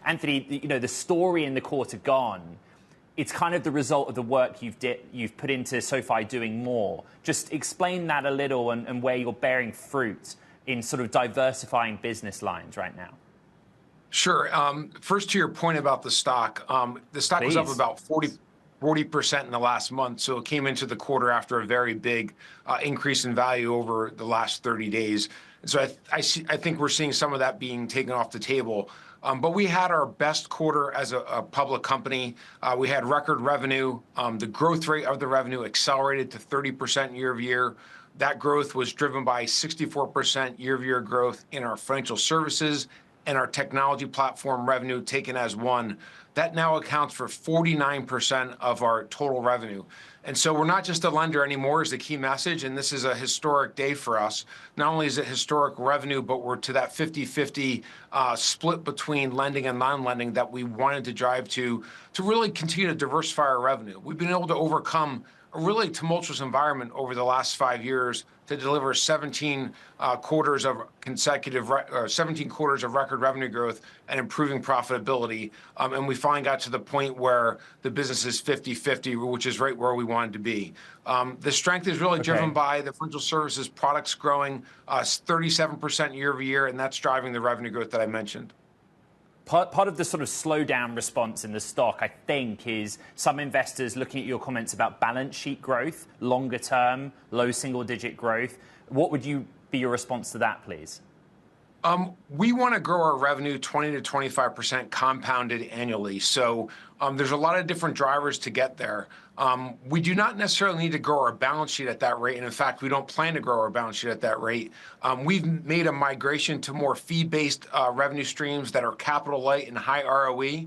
Anthony, the story in the quarter gone, it's kind of the result of the work you've put into SoFi doing more. Just explain that a little and where you're bearing fruit in sort of diversifying business lines right now. Sure. First, to your point about the stock was up about 40% in the last month. So it came into the quarter after a very big increase in value over the last 30 days. And so I think we're seeing some of that being taken off the table. But we had our best quarter as a public company. We had record revenue. The growth rate of the revenue accelerated to 30% year over year. That growth was driven by 64% year over year growth in our financial services and our technology platform revenue taken as one. That now accounts for 49% of our total revenue. And so we're not just a lender anymore is the key message. And this is a historic day for us. Not only is it historic revenue, but we're to that 50-50 split between lending and non-lending that we wanted to drive to really continue to diversify our revenue. We've been able to overcome a really tumultuous environment over the last 5 years to deliver 17 quarters of record revenue growth and improving profitability. And we finally got to the point where the business is 50-50, which is right where we wanted to be. The strength is really driven by the financial services products growing 37% year over year, and that's driving the revenue growth that I mentioned. Part of the sort of slowdown response in the stock, I think, is some investors looking at your comments about balance sheet growth, longer term, low single digit growth. What would be your response to that, please? We want to grow our revenue 20 to 25% compounded annually. So there's a lot of different drivers to get there. We do not necessarily need to grow our balance sheet at that rate. And in fact, we don't plan to grow our balance sheet at that rate. We've made a migration to more fee-based revenue streams that are capital light and high ROE.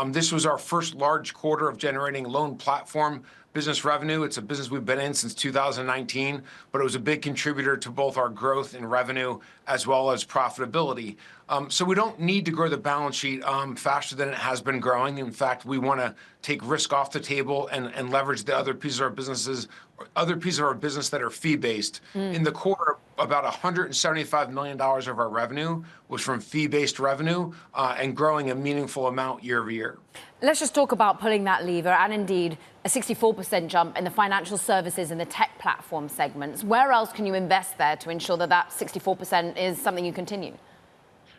This was our first large quarter of generating loan platform business revenue. It's a business we've been in since 2019, but it was a big contributor to both our growth in revenue as well as profitability. So we don't need to grow the balance sheet faster than it has been growing. In fact, we want to take risk off the table and leverage the other pieces of our business that are fee-based. In the quarter, about $175 million of our revenue was from fee-based revenue and growing a meaningful amount year over year. Let's just talk about pulling that lever and indeed a 64% jump in the financial services and the tech platform segments. Where else can you invest there to ensure that that 64% is something you continue?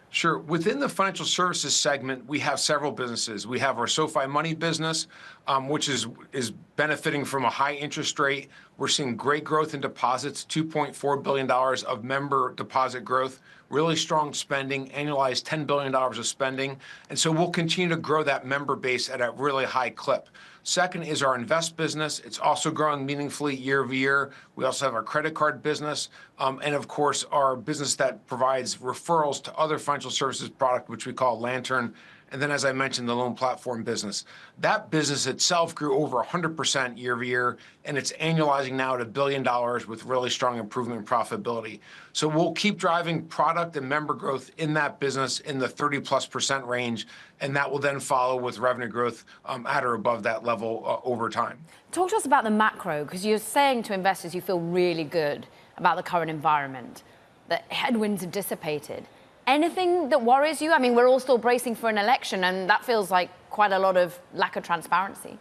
Sure. Within the financial services segment, we have several businesses. We have our SoFi Money business, which is benefiting from a high interest rate. We're seeing great growth in deposits, $2.4 billion of member deposit growth, really strong spending, annualized $10 billion of spending. And so we'll continue to grow that member base at a really high clip. Second is our invest business. It's also growing meaningfully year over year. We also have our credit card business. And of course, our business that provides referrals to other financial services product, which we call Lantern. And then, as I mentioned, the loan platform business. That business itself grew over 100% year over year, and it's annualizing now at $1 billion with really strong improvement in profitability. So we'll keep driving product and member growth in that business in the 30+% range, and that will then follow with revenue growth at or above that level over time. Talk to us about the macro, because you're saying to investors you feel really good about the current environment, that headwinds have dissipated. Anything that worries you? I mean, we're all still bracing for an election, and that feels like quite a lot of lack of transparency.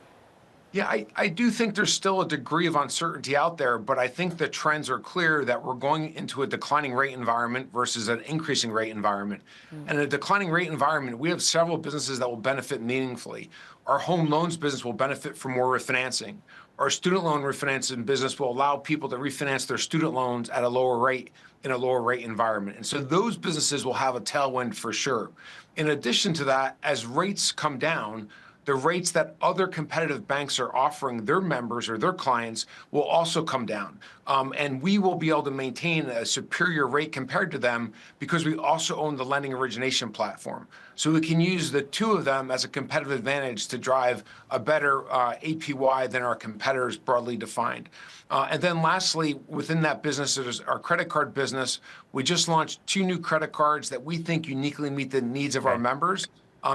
Yeah, I do think there's still a degree of uncertainty out there, but I think the trends are clear that we're going into a declining rate environment versus an increasing rate environment. And in a declining rate environment, we have several businesses that will benefit meaningfully. Our home loans business will benefit from more refinancing. Our student loan refinancing business will allow people to refinance their student loans at a lower rate in a lower rate environment. And so those businesses will have a tailwind for sure. In addition to that, as rates come down, the rates that other competitive banks are offering their members or their clients will also come down. And we will be able to maintain a superior rate compared to them because we also own the lending origination platform. So we can use the two of them as a competitive advantage to drive a better APY than our competitors broadly defined. And then lastly, within that business, there's our credit card business. We just launched 2 new credit cards that we think uniquely meet the needs of our members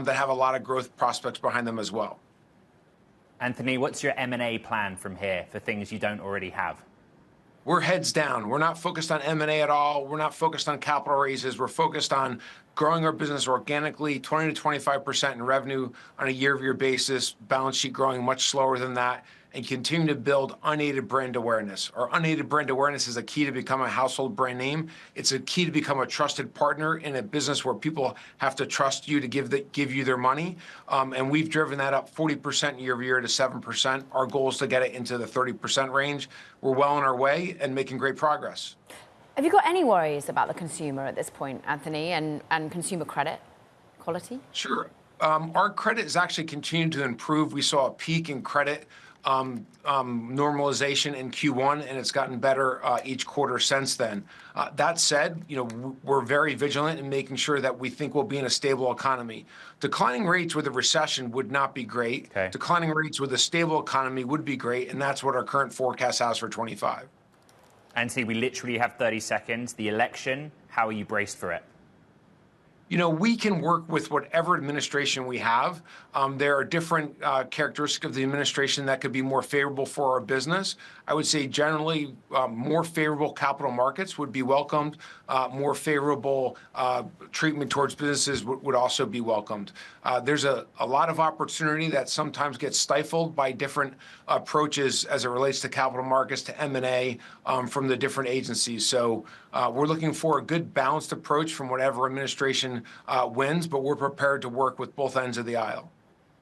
that have a lot of growth prospects behind them as well. Anthony, what's your M&A plan from here for things you don't already have? We're heads down. We're not focused on M&A at all. We're not focused on capital raises. We're focused on growing our business organically, 20 to 25% in revenue on a year-over-year basis, balance sheet growing much slower than that, and continue to build unaided brand awareness. Our unaided brand awareness is a key to become a household brand name. It's a key to become a trusted partner in a business where people have to trust you to give you their money. And we've driven that up 40% year over year to 7%. Our goal is to get it into the 30% range. We're well on our way and making great progress. Have you got any worries about the consumer at this point, Anthony, and consumer credit quality? Sure. Our credit is actually continuing to improve. We saw a peak in credit normalization in Q1, and it's gotten better each quarter since then. That said, we're very vigilant in making sure that we think we'll be in a stable economy. Declining rates with a recession would not be great. Okay. Declining rates with a stable economy would be great, and that's what our current forecast has for 25. Anthony, we literally have 30 seconds. The election, how are you braced for it? We can work with whatever administration we have. There are different characteristics of the administration that could be more favorable for our business. I would say generally more favorable capital markets would be welcomed. More favorable treatment towards businesses would also be welcomed. There's a lot of opportunity that sometimes gets stifled by different approaches as it relates to capital markets, to M&A from the different agencies. So we're looking for a good balanced approach from whatever administration wins, but we're prepared to work with both ends of the aisle.